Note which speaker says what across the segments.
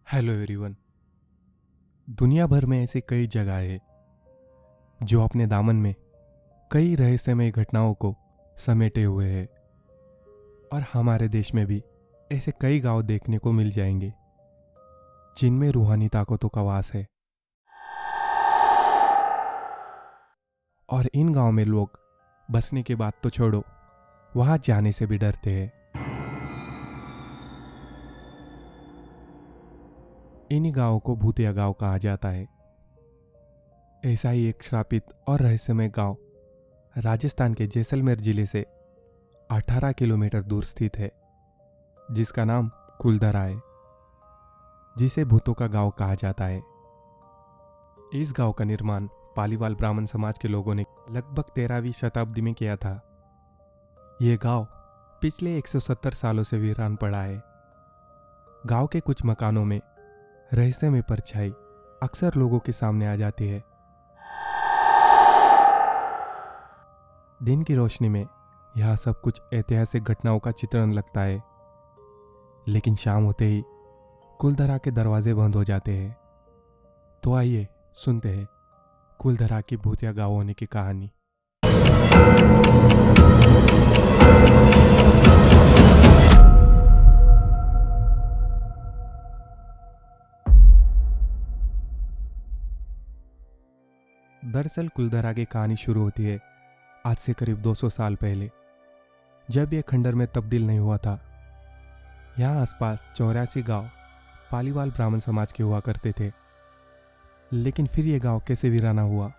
Speaker 1: Hello everyone. दुनिया भर में ऐसी कई जगह है जो अपने दामन में कई रहस्यमय घटनाओं को समेटे हुए है। और हमारे देश में भी ऐसे कई गांव देखने को मिल जाएंगे जिनमें रूहानी ताकतों का वास है। और इन गांव में लोग बसने की बात तो छोड़ो, वहां जाने से भी डरते हैं। इन्हीं गांवों को भूतिया गांव कहा जाता है। ऐसा ही एक श्रापित और रहस्यमय गांव राजस्थान के जैसलमेर जिले से 18 किलोमीटर दूर स्थित है, जिसका नाम कुलधरा है, जिसे भूतों का गांव कहा जाता है। इस गांव का निर्माण पालीवाल ब्राह्मण समाज के लोगों ने लगभग 13वीं शताब्दी में किया था। यह गांव पिछले 170 सालों से वीरान पड़ा है। गांव के कुछ मकानों में रहस्यमय परछाई अक्सर लोगों के सामने आ जाती है। दिन की रोशनी में यह सब कुछ ऐतिहासिक घटनाओं का चित्रण लगता है, लेकिन शाम होते ही कुलधरा के दरवाजे बंद हो जाते हैं। तो आइए सुनते हैं कुलधरा की भूतिया गांव होने की कहानी। दरअसल कुलधरा की कहानी शुरू होती है आज से करीब 200 साल पहले, जब यह खंडर में तब्दील नहीं हुआ था। यहाँ आसपास 84 गांव पालीवाल ब्राह्मण समाज के हुआ करते थे, लेकिन फिर यह गांव कैसे वीराना हुआ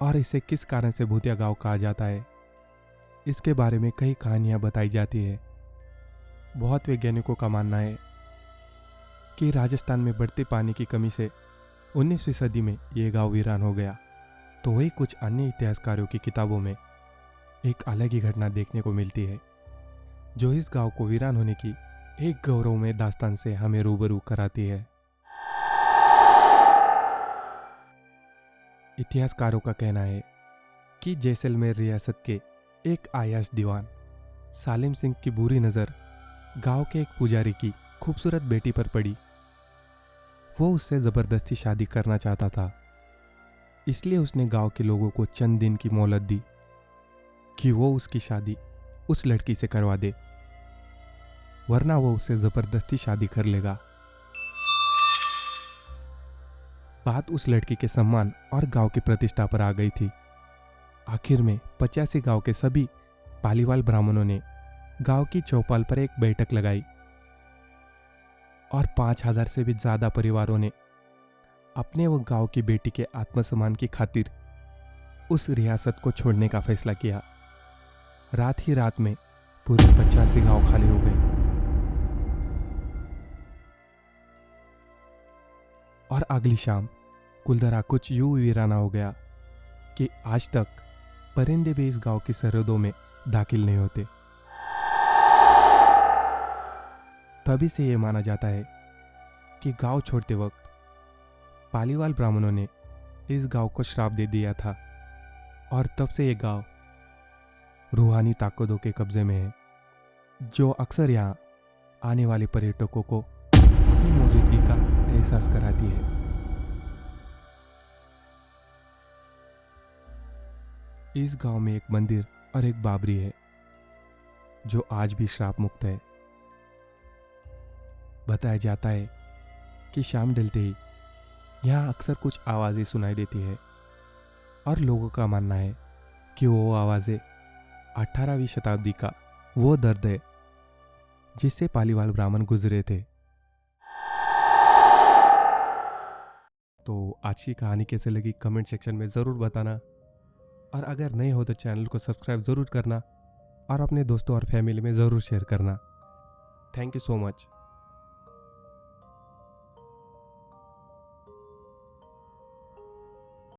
Speaker 1: और इसे किस कारण से भूतिया गांव कहा जाता है, इसके बारे में कई कहानियां बताई जाती है। बहुत वैज्ञानिकों का मानना है कि राजस्थान में बढ़ते पानी की कमी से 19वीं सदी में यह गांव वीरान हो गया। तो वही कुछ अन्य इतिहासकारों की किताबों में एक अलग ही घटना देखने को मिलती है, जो इस गांव को वीरान होने की एक गौरवमय दास्तान से हमें रूबरू कराती है। इतिहासकारों का कहना है कि जैसलमेर रियासत के एक आयाश दीवान सालिम सिंह की बुरी नज़र गांव के एक पुजारी की खूबसूरत बेटी पर पड़ी। वो उससे ज़बरदस्ती शादी करना चाहता था, इसलिए उसने गांव के लोगों को चंद दिन की मोहलत दी कि वो उसकी शादी उस लड़की से करवा दे, वरना वो उससे जबरदस्ती शादी कर लेगा। बात उस लड़की के सम्मान और गांव की प्रतिष्ठा पर आ गई थी। आखिर में 85 गांव के सभी पालीवाल ब्राह्मणों ने गांव की चौपाल पर एक बैठक लगाई और 5000 से भी ज्यादा परिवारों ने अपने वो गांव की बेटी के आत्मसम्मान की खातिर उस रियासत को छोड़ने का फैसला किया। रात ही रात में पूरे 85 गांव खाली हो गए और अगली शाम कुलधरा कुछ यूं वीराना हो गया कि आज तक परिंदे भी इस गांव की सरहदों में दाखिल नहीं होते। तभी से यह माना जाता है कि गांव छोड़ते वक्त पालीवाल ब्राह्मणों ने इस गांव को श्राप दे दिया था और तब से यह गांव रूहानी ताकतों के कब्जे में है, जो अक्सर यहाँ आने वाले पर्यटकों को अपनी मौजूदगी का एहसास कराती है। इस गांव में एक मंदिर और एक बाबरी है, जो आज भी श्राप मुक्त है। बताया जाता है कि शाम ढलते ही यहाँ अक्सर कुछ आवाज़ें सुनाई देती है और लोगों का मानना है कि वो आवाज़ें 18वीं शताब्दी का वो दर्द है जिससे पालीवाल ब्राह्मण गुजरे थे। तो आज की कहानी कैसे लगी कमेंट सेक्शन में ज़रूर बताना, और अगर नए हो तो चैनल को सब्सक्राइब ज़रूर करना और अपने दोस्तों और फैमिली में ज़रूर शेयर करना। Thank you so much.